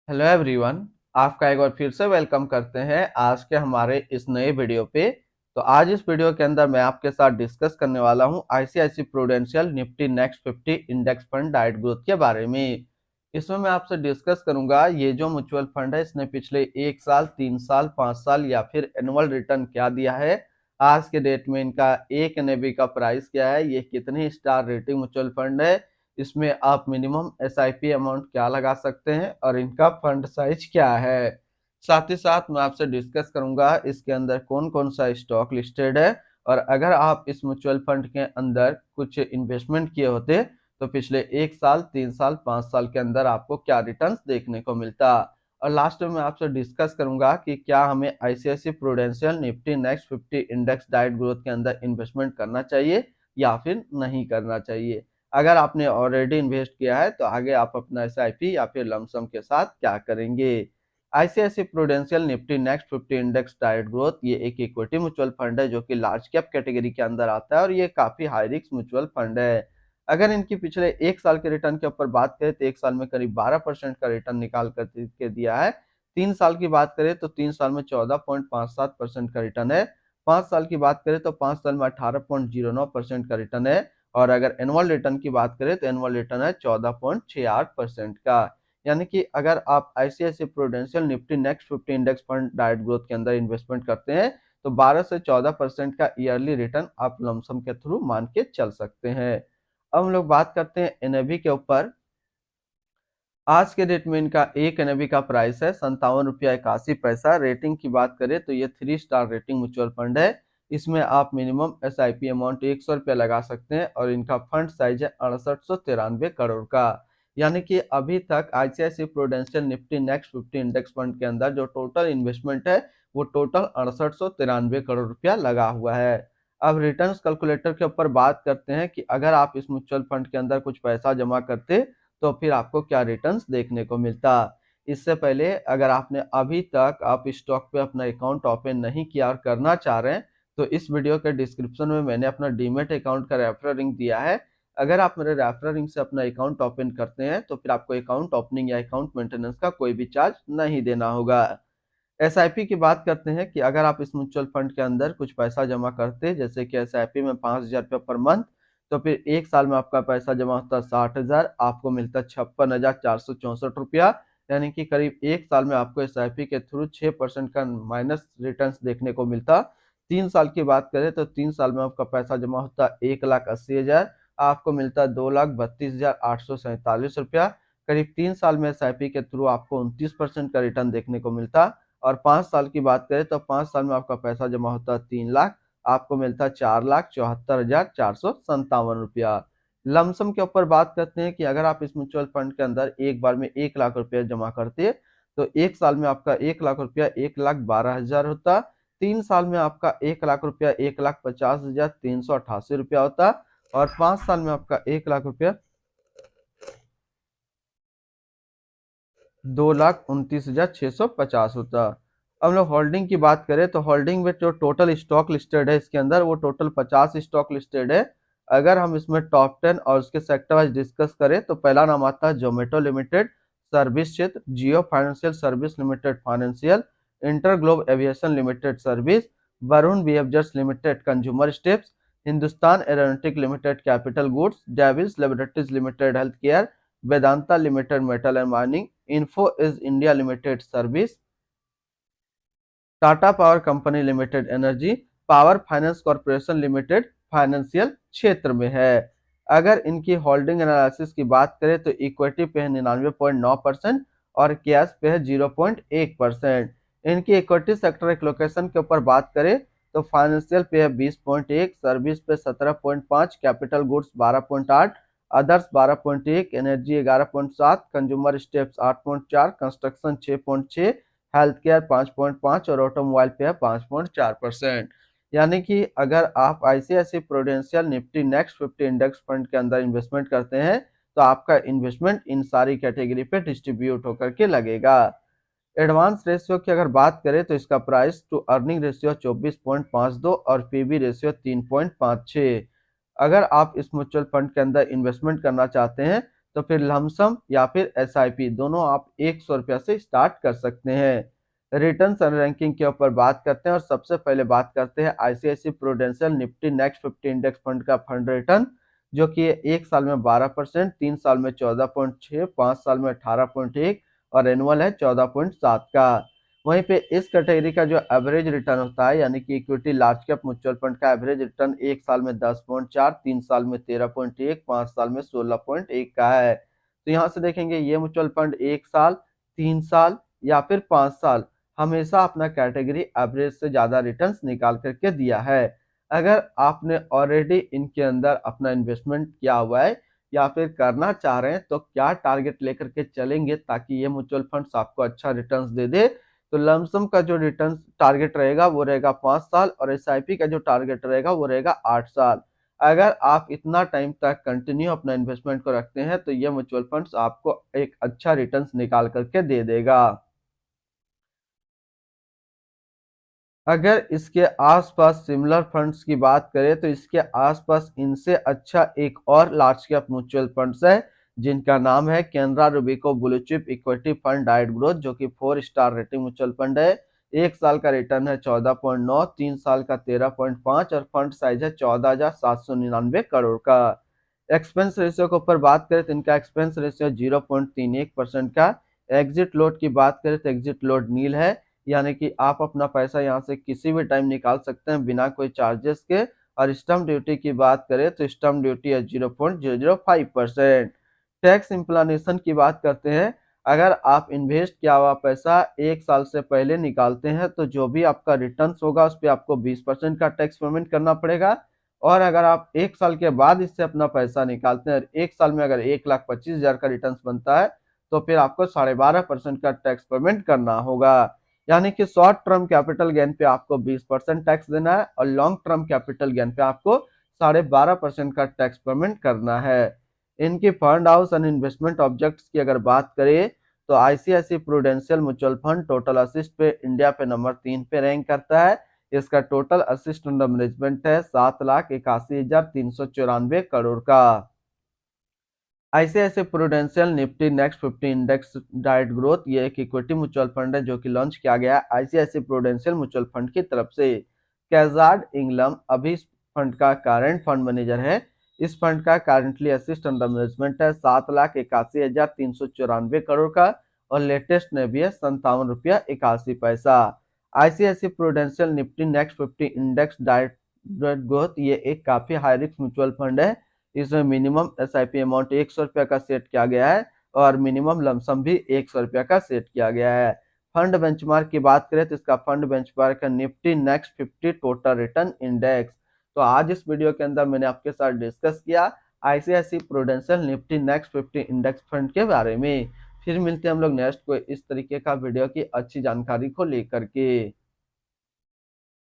Hello everyone. आपका एक बार फिर से वेलकम करते हैं आज के हमारे इस नए वीडियो पे। तो आज इस वीडियो के अंदर मैं आपके साथ डिस्कस करने वाला हूं ICICI prudential nifty next 50 index fund डाइट ग्रोथ के बारे में। इसमें मैं आपसे डिस्कस करूंगा ये जो म्यूचुअल फंड है इसने पिछले 1 साल, 3 साल, 5 साल या फिर एनुअल रिटर्न क्या दिया है, आज के डेट में इनका एक एनएवी का प्राइस क्या है, ये कितनी स्टार रेटिंग म्यूचुअल फंड है, इसमें आप मिनिमम एसआईपी अमाउंट क्या लगा सकते हैं और इनका फंड साइज क्या है। साथ ही साथ मैं आपसे डिस्कस करूंगा इसके अंदर कौन कौन सा स्टॉक लिस्टेड है, और अगर आप इस म्यूचुअल फंड के अंदर कुछ इन्वेस्टमेंट किए होते तो पिछले 1 साल, 3 साल, 5 साल के अंदर आपको क्या रिटर्न्स देखने को मिलता। और लास्ट में मैं आपसे डिस्कस करूंगा कि क्या हमें ICICI prudential nifty next 50 index डाइट ग्रोथ के अंदर इन्वेस्टमेंट करना चाहिए या फिर नहीं करना चाहिए। अगर आपने ऑलरेडी इन्वेस्ट किया है तो आगे आप अपना एसआईपी या फिर लमसम के साथ क्या करेंगे। ICICI prudential nifty next 50 index डाइट ग्रोथ ये एक इक्विटी म्यूचुअल फंड है जो कि लार्ज कैप कैटेगरी के अंदर आता है और ये काफी हाई रिस्क म्यूचुअल फंड है। अगर इनकी पिछले 1 साल के रिटर्न के ऊपर बात करें तो 1 साल में करीब 12% का रिटर्न निकाल कर के दिया है। 3 साल की बात करें तो 3 साल में 14.57% का रिटर्न है। 5 साल की बात करें तो 5 साल में 18.09% का रिटर्न है। और अगर एनुअल रिटर्न की बात करें तो एनुअल रिटर्न है 14.68% का। यानी कि अगर आप ICICI prudential nifty next 50 index fund डाइट ग्रोथ के अंदर इन्वेस्टमेंट करते हैं तो 12 से 14% का ईयरली रिटर्न आप लमसम के थ्रू मान के चल सकते हैं। अब हम लोग बात करते हैं एनएवी के ऊपर। आज के डेट में इनका एक एनएवी का प्राइस है 57 रुपया 81 पैसा। रेटिंग की बात करें तो ये 3 स्टार रेटिंग म्यूचुअल फंड है। इसमें आप मिनिमम एसआईपी अमाउंट 100 रुपया लगा सकते हैं और इनका फंड साइज है 6893 करोड़ का। यानी कि अभी तक ICICI prudential nifty next 50 index fund के अंदर जो टोटल इन्वेस्टमेंट है वो टोटल 6893 करोड़ रुपया लगा हुआ है। अब रिटर्न्स कैलकुलेटर के ऊपर बात करते हैं कि अगर आप इस म्यूचुअल फंड के अंदर कुछ पैसा जमा करते तो फिर आपको क्या रिटर्न्स देखने को मिलता। इससे पहले अगर आपने अभी तक आप स्टॉक पे अपना अकाउंट ओपन नहीं किया और करना चाह रहे हैं तो इस वीडियो के डिस्क्रिप्शन में मैंने अपना डीमेट अकाउंट का रेफरल लिंक दिया है। अगर आप मेरे रेफरल लिंक से अपना अकाउंट ओपन करते हैं तो फिर आपको अकाउंट ओपनिंग या अकाउंट मेंटेनेंस का कोई भी चार्ज नहीं देना होगा। एसआईपी की बात करते हैं कि अगर आप इस म्यूचुअल फंड के अंदर कुछ पैसा जमा करते हैं, जैसे कि एसआईपी में 5,000 रुपये पर मंथ, तो फिर 1 साल में आपका पैसा जमा होता है 60,000, आपको मिलता है 56,464 रुपया। यानी कि करीब 1 साल में आपको एसआईपी के थ्रू 6% का माइनस रिटर्न देखने को मिलता। 3 साल की बात करें तो 3 साल में आपका पैसा जमा होता है 1,80,000, आपको मिलता है 2,32,847 रुपया। करीब 3 साल में एसआईपी के थ्रू आपको 29% का रिटर्न देखने को मिलता। और 5 साल की बात करें तो 5 साल में आपका पैसा जमा होता है 3 लाख, आपको मिलता है 4,74,457 रुपया। लमसम के ऊपर बात करते हैं कि अगर आप इस म्यूचुअल फंड के अंदर एक बार में 1 लाख रुपया जमा करते हैं तो 1 साल में आपका 1 लाख रुपया 1,12,000 होता। 3 साल में आपका 1 लाख रुपया 1,50,388 रुपया होता। और 5 साल में आपका 1 लाख रुपया 2,29,650 होता। अब लोग होल्डिंग की बात करें तो होल्डिंग में जो टोटल स्टॉक लिस्टेड है इसके अंदर वो टोटल 50 स्टॉक लिस्टेड है। अगर हम इसमें टॉप 10 और उसके सेक्टर वाइज डिस्कस करें तो पहला नाम आता है जोमेटो लिमिटेड सर्विस क्षेत्र, Jio financial service limited financial, InterGlobe aviation limited service, Varun beverages limited consumer staples, Hindustan aeronautics limited capital goods, Divi's laboratories limited health care, Vedanta limited metal and mining, Infosys India limited service, Tata power company limited energy, power finance corporation limited financial क्षेत्र में है। अगर इनकी holding analysis की बात करें तो equity पे है 99.9% और कैश पे है 0.1%। इनकी इक्विटी सेक्टर एलोकेशन के ऊपर बात करें तो फाइनेंशियल पे है 20.1, सर्विस पे 17.5, capital goods 12.8, others 12.1, energy 11.7, consumer steps 8.4, construction 6.6, health care 5.5 और ऑटोमोबाइल पे है 5.4%। यानी कि अगर आप ICICI prudential nifty next 50 index fund के अंदर इन्वेस्टमेंट करते हैं तो आपका इन्वेस्टमेंट इन सारी कैटेगरी पे डिस्ट्रीब्यूट होकर के लगेगा। एडवांस रेशियो की अगर बात करें तो इसका प्राइस टू अर्निंग रेशियो 24.52 और पीबी रेशियो 3.56। अगर आप इस म्यूचुअल फंड के अंदर इन्वेस्टमेंट करना चाहते हैं तो फिर लमसम या फिर एसआईपी दोनों आप 100 रुपया से स्टार्ट कर सकते हैं। रिटर्न और रैंकिंग के ऊपर बात करते हैं और सबसे पहले बात करते हैं ICICI prudential nifty next 50 index fund का फंड रिटर्न, जो कि 1 साल में 12%, 3 साल में 14.6, 5 साल में 18.1 और एनुअल है 14.7 का। वहीं पे इस कैटेगरी का जो एवरेज रिटर्न होता है यानी कि equity large cap mutual fund का एवरेज रिटर्न 1 साल में 10.4, 3 साल में 13.1, 5 साल में 16.1 का है। तो यहाँ से देखेंगे ये म्यूचुअल फंड 1 साल, 3 साल या फिर 5 साल हमेशा अपना कैटेगरी एवरेज से ज्यादा रिटर्न्स निकाल करके दिया है। अगर आपने ऑलरेडी इनके अंदर अपना इन्वेस्टमेंट किया हुआ है या फिर करना चाह रहे हैं तो क्या टारगेट लेकर के चलेंगे ताकि ये म्यूचुअल फंड्स आपको अच्छा रिटर्न्स दे दे, तो लमसम का जो रिटर्न टारगेट रहेगा वो रहेगा 5 साल और एसआईपी का जो टारगेट रहेगा वो रहेगा 8 साल। अगर आप इतना टाइम तक कंटिन्यू अपना इन्वेस्टमेंट को रखते हैं तो ये म्यूचुअल फंड्स आपको एक अच्छा रिटर्न्स निकाल करके दे देगा। अगर इसके आसपास सिमिलर फंड्स की बात करें तो इसके आसपास इनसे अच्छा एक और लार्ज कैप म्यूचुअल फंड्स है जिनका नाम है Canara Robeco blue chip equity fund डाइट ग्रोथ, जो कि 4 स्टार रेटिंग म्यूचुअल फंड है। 1 साल का रिटर्न है 14.9, 3 साल का 13.5 और फंड साइज है 14,799 करोड़ का। एक्सपेंस रेशियो के ऊपर बात करें तो इनका एक्सपेंस रेशियो 0.31% का। एग्जिट लोड की बात करें तो एग्जिट लोड नील है, यानी कि आप अपना पैसा यहाँ से किसी भी टाइम निकाल सकते हैं बिना कोई चार्जेस के। और स्टम्प ड्यूटी की बात करें तो स्टम्प ड्यूटी है 0.005%। टैक्स इम्प्लानेशन की बात करते हैं, अगर आप इन्वेस्ट किया हुआ पैसा 1 साल से पहले निकालते हैं तो जो भी आपका रिटर्न होगा उस पर आपको 20% का टैक्स पेमेंट करना पड़ेगा। और अगर आप 1 साल के बाद इससे अपना पैसा निकालते हैं, 1 साल में अगर 1,25,000 का रिटर्न बनता है तो फिर आपको 12.5% का टैक्स पेमेंट करना होगा। यानी कि शॉर्ट टर्म कैपिटल गेन पे आपको 20% टैक्स देना है और लॉन्ग टर्म कैपिटल गेन पे आपको 12.5% का टैक्स पेमेंट करना है। इनकी fund house and investment objects की अगर बात करें तो ICICI prudential mutual fund total asset पे इंडिया पे नंबर 3 पे रैंक करता है। इसका टोटल असिस्ट अंडर मैनेजमेंट है 7,81,394 करोड़ का। ICICI prudential nifty next 50 index डाइट ग्रोथ ये एक इक्विटी म्यूचुअल फंड है जो कि लॉन्च किया गया है आईसीआईसीआई प्रूडेंशियल म्यूचुअल फंड की तरफ से। कैजार्ड इंग्लम अभी इस फंड का करंट फंड मैनेजर है। इस फंड का करंटली असिस्ट अंडर मैनेजमेंट है 7,81,394 करोड़ का और लेटेस्ट ने भी है ₹57.81। ICICI prudential nifty next 50 index डाइट ग्रोथ ये एक काफी हाई रिस्क म्यूचुअल फंड है। इसमें मिनिमम एसआईपी अमाउंट 100 रुपया का सेट किया गया है और मिनिमम लमसम भी 100 रुपया का सेट किया गया है। फंड बेंचमार्क की बात करें तो इसका फंड बेंचमार्क है Nifty next 50 total return index. तो आज इस वीडियो के अंदर मैंने आपके साथ डिस्कस किया ICICI prudential nifty next 50 index fund के बारे में। फिर मिलते हैं हम लोग नेक्स्ट कोई इस तरीके का वीडियो की अच्छी जानकारी को लेकर के।